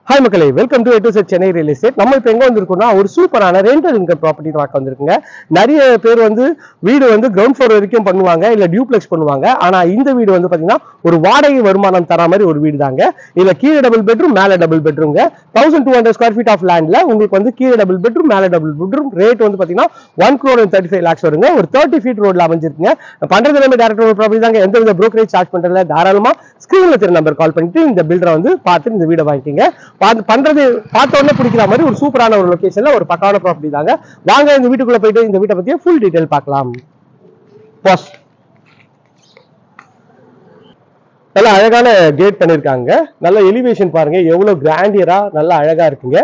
Hi மக்களே, welcome to A to Z Chennai real estate. நம்ம இப்போ எங்கே வந்திருக்கோம்னா ஒரு சூப்பரான ரெண்டல் இன்கம் ப்ராப்பர்ட்டி பார்க்க வந்திருக்குங்க. நிறைய பேர் வீடு கிரவுண்ட் ஃப்ளோர் வரைக்கும் பண்ணுவாங்க, இல்லை டியூப்ளெக்ஸ் பண்ணுவாங்க. ஆனால் இந்த வீடு பார்த்தீங்கன்னா ஒரு வாடகை வருமானம் தர மாதிரி ஒரு வீடு தாங்க. இதில் கீழே டபுள் பெட்ரூம், மேலே டபுள் பெட்ரூம்ங்க. 1200 ஸ்கொயர் ஃபீட் ஆஃப் லேண்டில் உங்களுக்கு கீழே டபுள் பெட்ரூம், மேலே டபுள் பெட்ரூம். ரேட் பார்த்தீங்கன்னா 1,35 lakhs வருங்க. ஒரு 30 feet ரோட்ல அமைஞ்சிருக்குங்க. பண்றது எல்லாமே டேரக்ட் ஒரு ப்ராப்பர்ட்டி தாங்க. எந்த வித ப்ரோக்கரேஜ் சார்ஜ் பண்றதுல தாராளமா ஸ்கிரீன்ல தெரிய நம்பர் கால் பண்ணிட்டு இந்த பில்டரை பார்த்து இந்த வீடை வாங்கிக்கிங்க. பண்றது பார்த்த உடனே பிடிக்கிற மாதிரி ஒரு சூப்பரான ஒரு லொகேஷன்ல ஒரு பக்கான ப்ராப்பர்ட்டி தாங்க. வாங்க இந்த வீட்டுக்குள்ள போயிட்டு இந்த வீட்டை பத்திய ஃபுல் டீடைல் பார்க்கலாம். நல்ல அழகான கேட் பண்ணிருக்காங்க. நல்ல எலிவேஷன் பாருங்க, எவ்வளவு கிராண்டியரா நல்லா அழகா இருக்குங்க.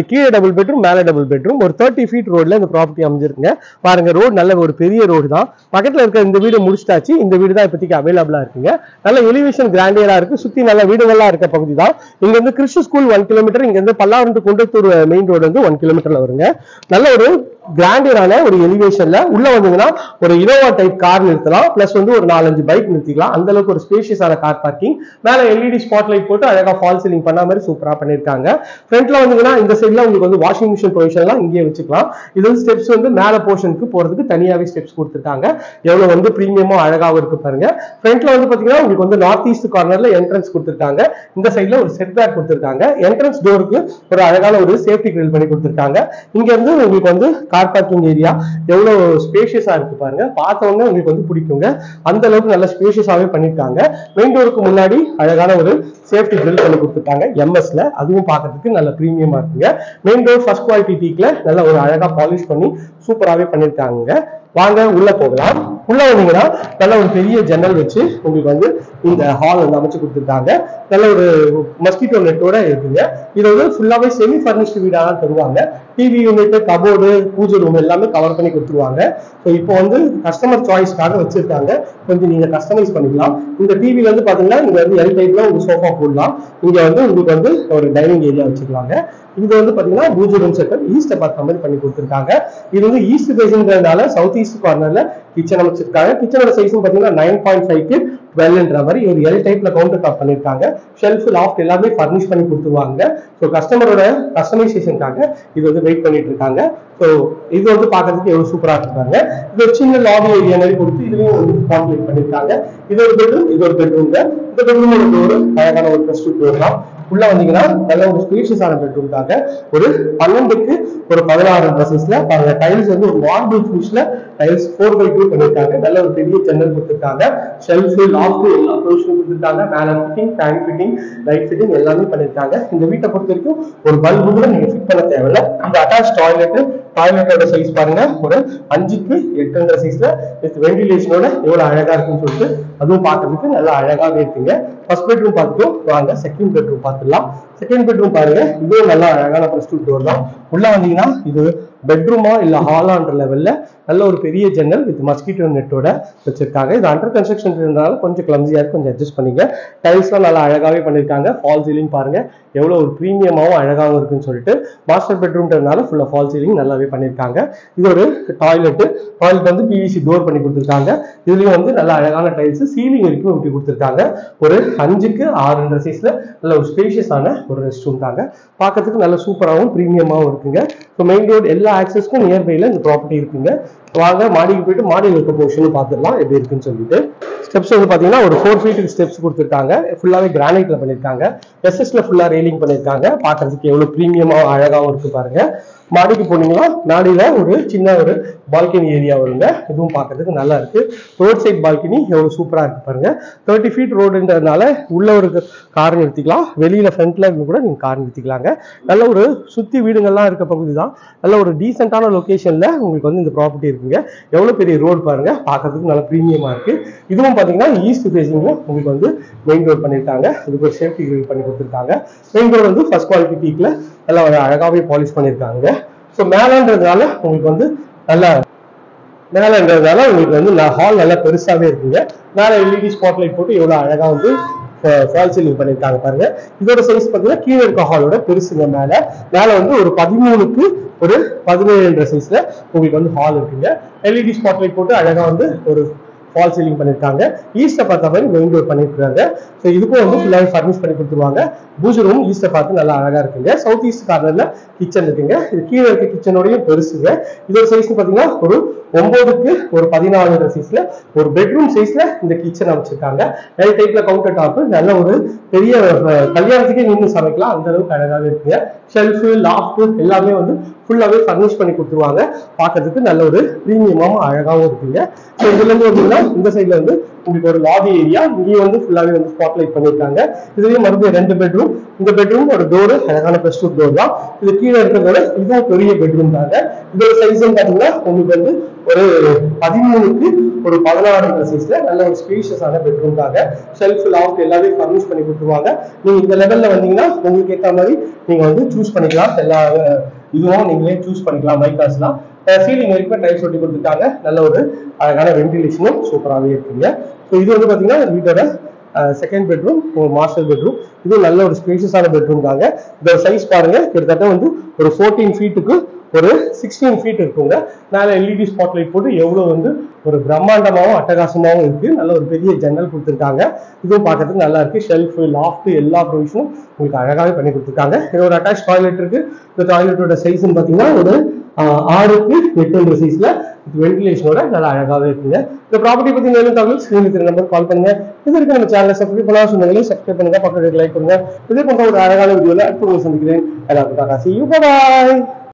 கீழே டபுள் பெட்ரூம், மேலே டபுள் பெட்ரூம். ஒரு 30 feet ரோட்ல இந்த ப்ராப்பர்ட்டி அமைஞ்சிருக்குங்க. பாருங்க, ரோடு நல்ல ஒரு பெரிய ரோடு தான். பக்கத்துல இருக்க இந்த வீடு முடிச்சிட்டாச்சு. இந்த வீடு தான் இப்போதைக்கு அவைலபிளா இருக்குங்க. நல்ல எலிவேஷன் கிராண்டியரா இருக்கு. சுத்தி நல்ல வீடுகள்லாம் இருக்க பகுதி தான். இங்க கிறிஸ்து ஸ்கூல் 1 kilometer, இங்க Pallavaram to Kundrathur main road 1 kilometerல வருங்க. நல்ல ஒரு கிராண்டியரான ஒரு எலிவேஷன்ல உள்ள வந்தீங்கன்னா ஒரு இனோவா டைப் கார் நிறுத்தலாம். பிளஸ் ஒரு 4-5 பைக் நிறுத்திக்கலாம். அந்த அளவுக்கு ஒரு ஸ்பேஷியஸான கார் பார்க்கிங். மேல எல்இடி ஸ்பாட் லைட் போட்டு அழகா ஃபால் சீலிங் பண்ண மாதிரி சூப்பரா பண்ணிருக்காங்க. ஃப்ரண்ட்ல வந்தீங்கன்னா இந்த சைட்ல உங்களுக்கு வாஷிங் மிஷின் பொசிஷன்லாம் இங்கே வச்சுக்கலாம். இது ஸ்டெப்ஸ் மேல போர்ஷனுக்கு போறதுக்கு தனியாவே ஸ்டெப்ஸ் கொடுத்துருக்காங்க. எவ்வளவு பிரீமியமா அழகாவும் இருக்கு பாருங்க. ஃப்ரண்ட்ல பாத்தீங்கன்னா உங்களுக்கு நார்த் ஈஸ்ட் கார்னர்ல என்ட்ரன்ஸ் கொடுத்துருக்காங்க. இந்த சைட்ல ஒரு செட் பேக் கொடுத்துருக்காங்க. என்ட்ரன்ஸ் டோருக்கு ஒரு அழகான ஒரு சேஃப்டி கிரில் பண்ணி கொடுத்துருக்காங்க. இங்க இருந்து உங்களுக்கு கார் பார்க்கிங் ஏரியா எவ்வளவு ஸ்பேஷியஸா இருக்கு பாருங்க. பார்த்த உடனே உங்களுக்கு பிடிக்குங்க. அந்த அளவுக்கு நல்ல ஸ்பேஷியஸாவே பண்ணிருக்காங்க. மெயின் டோருக்கு முன்னாடி அழகான ஒரு சேஃப்டி கிரில் பண்ணி கொடுத்துருக்காங்க எம்எஸ்ல. அதுவும் பார்க்கறதுக்கு நல்ல பிரீமியமா இருக்குங்க. மெயின் டோர் ஃபர்ஸ்ட் குவாலிட்டி டீக்ல நல்ல ஒரு அழகா பாலிஷ் பண்ணி சூப்பராகவே பண்ணிருக்காங்க. வாங்க உள்ள போகலாம். உள்ள வந்தீங்கன்னா நல்ல ஒரு பெரிய ஜன்னல் வச்சு உங்களுக்கு இந்த ஹால் அமைச்சு கொடுத்துருக்காங்க. நல்ல ஒரு மஸ்கிட்டோ நெட்டோட இருக்குங்க. இது ஃபுல்லாவே செமி ஃபர்னிஷ்டு வீடாக தருவாங்க. டிவி யூனிட், கபோர்டு, பூஜை ரூம் எல்லாமே கவர் பண்ணி கொடுத்துருவாங்க. ஸோ இப்போ கஸ்டமர் சாய்ஸ்க்காக வச்சிருக்காங்க. கொஞ்சம் நீங்க கஸ்டமைஸ் பண்ணிக்கலாம். இந்த டிவில பாத்தீங்கன்னா இங்க எல் டைப்ல ஒரு சோஃபா போடலாம். இங்க உங்களுக்கு ஒரு டைனிங் ஏரியா வச்சுக்கலாங்க. இது பாத்தீங்கன்னா பூஜை ரூம் செட்டப் ஈஸ்ட் பார்த்த மாதிரி பண்ணி கொடுத்துருக்காங்க. இது ஈஸ்ட் பேசிங்கிறதுனால சவுத் ஈஸ்ட் கார்னர்ல கிச்சன் அமைச்சிருக்காங்க. கிச்சனோட சைஸும் பாத்தீங்கன்னா 9.5 to 12 மாதிரி ஒரு எல் டைப்ல கவுண்டர் டாப் பண்ணிருக்காங்க. ஷெல்ஃப், லாஃப்ட் எல்லாமே ஃபர்னிஷ் பண்ணி கொடுத்துருவாங்க. ஸோ கஸ்டமரோட கஸ்டமைசேஷனுக்காக இது வெயிட் பண்ணிட்டு இருக்காங்க. ஸோ இது பார்க்கறதுக்கு எவ்வளவு சூப்பரா இருக்காங்க. இது ஒரு சின்ன லாபி ஏரியா மாதிரி கொடுத்து இதுலயும் காம்ப்ளீட் பண்ணிருக்காங்க. இது ஒரு பெட்ரூம், இது ஒரு பெட்ரூம். இந்த பெட்ரூம் ஒரு அழகான ஒரு ப்ளஸ் 2 டோர் தான். உள்ள வந்தீங்கன்னா நல்ல ஒரு ஸ்பேஷியஸான பெட்ரூம் தாங்க. ஒரு 12க்கு ஒரு 16 சைஸ்ல பாருங்க. டைல்ஸ் ஒரு மார்பிள் ஃபினிஷ்ல டைல்ஸ் 4x2 பண்ணிருக்காங்க. நல்ல ஒரு பெரிய ஜன்னல் கொடுத்துருக்காங்க. ஷெல்ஃப், லாஃப்ட் எல்லா ப்ரொவிஷனும் கொடுத்துருக்காங்க. மேல fitting, tank fitting, light fitting எல்லாமே பண்ணிருக்காங்க. இந்த வீட்டை பொறுத்த வரைக்கும் ஒரு பல்பு கூட நீங்க ஃபிட் பண்ண தேவையில்லை. இந்த அட்டாச் டாய்லெட்டோட சைஸ் பாருங்க, ஒரு 5க்கு 8 சைஸ்ல வித் வென்டிலேஷனோட எவ்வளவு அழகா இருக்குன்னு சொல்லிட்டு அதுவும் பார்க்கறதுக்கு நல்லா அழகாவே இருக்குங்க. ஃபர்ஸ்ட் பெட்ரூம் பார்த்துட்டோம். வாங்க செகண்ட் பெட்ரூம் பார்த்துடலாம். செகண்ட் பெட்ரூம் பாருங்க, இதுவும் நல்லா அழகான ப்ளஸ் 2 டோர் தான். உள்ள வந்தீங்கன்னா இது பெட்ரூமா இல்ல ஹாலான்ற லெவல்ல நல்ல ஒரு பெரிய ஜன்னல் வித் மஸ்கிட்டோ நெட்டோட வச்சிருக்காங்க. இது அண்டர் கன்ஸ்ட்ரக்ஷன் இருந்தாலும் கொஞ்சம் கிளம்சியா இருக்கு, கொஞ்சம் அட்ஜஸ்ட் பண்ணிக்க. டைல்ஸ்லாம் நல்லா அழகாவே பண்ணிருக்காங்க. ஃபால் சீலிங் பாருங்க எவ்வளவு ஒரு பிரீமியமாவும் அழகாவும் இருக்குன்னு சொல்லிட்டு மாஸ்டர் பெட்ரூம்ன்றதுனால ஃபுல்லா ஃபால் சீலிங் நல்லாவே பண்ணிருக்காங்க. இது ஒரு டாய்லெட் பிவிசி டோர் பண்ணி கொடுத்துருக்காங்க. இதுலயும் நல்ல அழகான டைல்ஸ், சீலிங் வரைக்கும் இப்படி கொடுத்துருக்காங்க. ஒரு 5க்கு 6 சைஸ்ல நல்ல ஒரு ஸ்பேஷியஸான ஒரு ரெஸ்ட் ரூம் தாங்க. பார்க்கறதுக்கு நல்ல சூப்பராகவும் பிரீமியமாகவும் இருக்குங்க. ஸோ மெயின் ரோடு எல்லா ஆக்சஸ்க்கும் நியர்பைல இந்த ப்ராப்பர்ட்டி இருக்குங்க. வாங்க மாடிக்கு போயிட்டு மாடியில் இருக்க போர்ஷன் பார்த்துடலாம் எப்படி இருக்குன்னு சொல்லிட்டு. ஸ்டெப்ஸ் பாத்தீங்கன்னா ஒரு 4 feet ஸ்டெப்ஸ் கொடுத்துருக்காங்க. ஃபுல்லாவே கிரானைட்ல பண்ணிருக்காங்க. எஸ்எஸ்ல ஃபுல்லா ரெயிலிங் பண்ணிருக்காங்க. பார்க்கறதுக்கு எவ்வளவு பிரீமியமா அழகாவும் இருக்கு பாருங்க. மாடிக்கு போனீங்கன்னா மாடியில ஒரு சின்ன ஒரு பால்கனி ஏரியா வருங்க. இதுவும் பார்க்கறதுக்கு நல்லா இருக்கு. ரோட் சைட் பால்கனி எவ்வளவு சூப்பரா இருக்கு பாருங்க. 30 feet ரோடுன்றதுனால உள்ள ஒரு கார் நிறுத்திக்கலாம், வெளியில ஃப்ரண்ட்ல இருந்து கூட நீங்க கார் நிறுத்திக்கலாங்க. நல்ல ஒரு சுத்தி வீடுகள்லாம் இருக்க பகுதி தான். நல்ல ஒரு டீசென்டான லொகேஷன்ல உங்களுக்கு இந்த ப்ராப்பர்ட்டி இருக்குங்க. எவ்வளவு பெரிய ரோடு பாருங்க, பார்க்கறதுக்கு நல்ல பிரீமியமா இருக்கு. இதுவும் பாத்தீங்கன்னா ஈஸ்ட் ஃபேசிங்ல உங்களுக்கு மெயின் ரோட் பண்ணிருக்காங்க. இதுக்கு ஒரு சேஃப்டி கிரில் பண்ணி கொடுத்துருக்காங்க. மெயின் ரோடு ஃபர்ஸ்ட் குவாலிட்டி டீக்ல நல்லா அழகாவே பாலிஷ் பண்ணிருக்காங்க. ஸோ மேலன்றதுனால உங்களுக்கு ஹால் நல்லா பெருசாவே இருக்குங்க. மேல எல்இடி ஸ்பாட் லைட் போட்டு எவ்வளவு அழகா ஃபால் சீலிங் பண்ணிருக்காங்க பாருங்க. இதோட சைஸ் பாத்தீங்கன்னா கீழே இருக்க ஹாலோட பெருசுங்க. மேல ஒரு 13க்கு ஒரு 17 சைஸ்ல உங்களுக்கு ஹால் இருக்குங்க. எல்இடி ஸ்பாட் லைட் போட்டு அழகா ஒரு ஃபால் சீலிங் பண்ணிருக்காங்க. ஈஸ்ட பார்த்த மாதிரி மெயின் டோர் பண்ணிருக்காங்க. ஸோ இதுக்கும் வந்து ஃபுல்லாக ஃபர்னிஷ் பண்ணி கொடுத்துருவாங்க. பூஜை ரூம் ஈஸ்ட பார்த்து நல்லா அழகா இருக்குங்க. சவுத் ஈஸ்ட் கார்னர்ல கிச்சன் இருக்குங்க. இது கீழே இருக்க கிச்சனோடய பெருசுங்க. இதோட சைஸ் பாத்தீங்கன்னா ஒரு 9க்கு ஒரு 14 சைஸ்ல ஒரு பெட்ரூம் சைஸ்ல இந்த கிச்சன் அமைச்சிருக்காங்க. எல் டைப்ல கவுண்டர் டாப் நல்ல ஒரு பெரிய கல்யாணத்துக்கே நின்று சமைக்கலாம் அந்த அளவுக்கு அழகாவே இருக்குங்க. ஷெல்ஃப் லாஃப்ட் எல்லாமே வந்து ஃபுல்லாவே ஃபர்னிஷ் பண்ணி கொடுத்துருவாங்க. பார்க்கறதுக்கு நல்ல ஒரு பிரீமியமாவும் அழகாவும் இருக்குங்க. ஸோ இதுல இருந்து பார்த்தீங்கன்னா இந்த சைட்ல வந்து உங்களுக்கு ஒரு லாபி ஏரியா இங்கேயும் வந்து ஃபுல்லாவே வந்து ஸ்பாட்லைட் பண்ணிருக்காங்க. இதுலயும் மறுபடியும் 2 பெட்ரூம். இந்த பெட்ரூம் ஒரு டோர் அழகான பிரஸ் டோர் தான். இது கீழே இருக்கிறதோட இதுவும் பெரிய பெட்ரூம் தாங்க. இதோட சைஸ் பாத்தீங்கன்னா உங்களுக்கு வந்து ஒரு 13க்கு ஒரு 16 சைஸ்ல நல்ல ஒரு ஸ்பேஷியஸான பெட்ரூம் தாங்க. ஷெல்ஃப் லாஃப்ட் எல்லாமே ஃபர்னிஷ் பண்ணி கொடுத்துருவாங்க. நீங்க இந்த லெவல்ல வந்தீங்கன்னா உங்களுக்கு ஏற்ற மாதிரி நீங்க வந்து சூஸ் பண்ணிக்கலாம். எல்லா இதுவும் நீங்களே சூஸ் பண்ணிக்கலாம். மைக்காஸ்லாம் சீலிங் வரைக்கும் டைல்ஸ் ஒட்டி கொடுத்துருக்காங்க. நல்ல ஒரு அழகான வென்டிலேஷனும் சூப்பராகவே இருக்குங்க. ஸோ இது வந்து பாத்தீங்கன்னா வீட்டோட செகண்ட் பெட்ரூம், ஒரு மாஸ்டர் பெட்ரூம். இது நல்ல ஒரு ஸ்பேஷியஸான பெட்ரூம் தாங்க. இதோட சைஸ் பாருங்க கிட்டத்தட்ட வந்து ஒரு 14 ஃபீட்டுக்கு ஒரு 16 ஃபீட் இருக்குங்க. மேல எல்இடி ஸ்பாட் லைட் போட்டு எவ்வளவு வந்து ஒரு பிரம்மாண்டமாவும் அட்டகாசமாவும் இருக்கு. நல்ல ஒரு பெரிய ஜன்னல் கொடுத்துருக்காங்க. இதுவும் பார்க்கறதுக்கு நல்லா இருக்கு. ஷெல்ஃப் லாஃப்ட் எல்லா ப்ரொவிஷனும் உங்களுக்கு அழகாவே பண்ணி கொடுத்துருக்காங்க. இது ஒரு அட்டாச் டாய்லெட் இருக்கு. இந்த டாய்லெட்டோட சைஸ் பாத்தீங்கன்னா ஒரு 6க்கு 8 சைஸ்ல வென்டிலேஷனோட நல்லா அழகாவே இருக்குங்க. இந்த ப்ராப்பர்ட்டி பத்தி மேலும் தகவல் ஸ்கிரீனுக்கு நம்பர் கால் பண்ணுங்க. இதற்கு நம்ம சேனலை சப்ஸ்கிரைப் பண்ணலாம் சொன்னீங்களே சப்ஸ்கிரைப் பண்ணுங்க, பக்கத்துல லைக் பண்ணுங்க. இதே போன்ற ஒரு அழகான வீடியோல அடுத்த சந்திக்கிறேன். எல்லாருக்கும் Tata, see you, bye bye.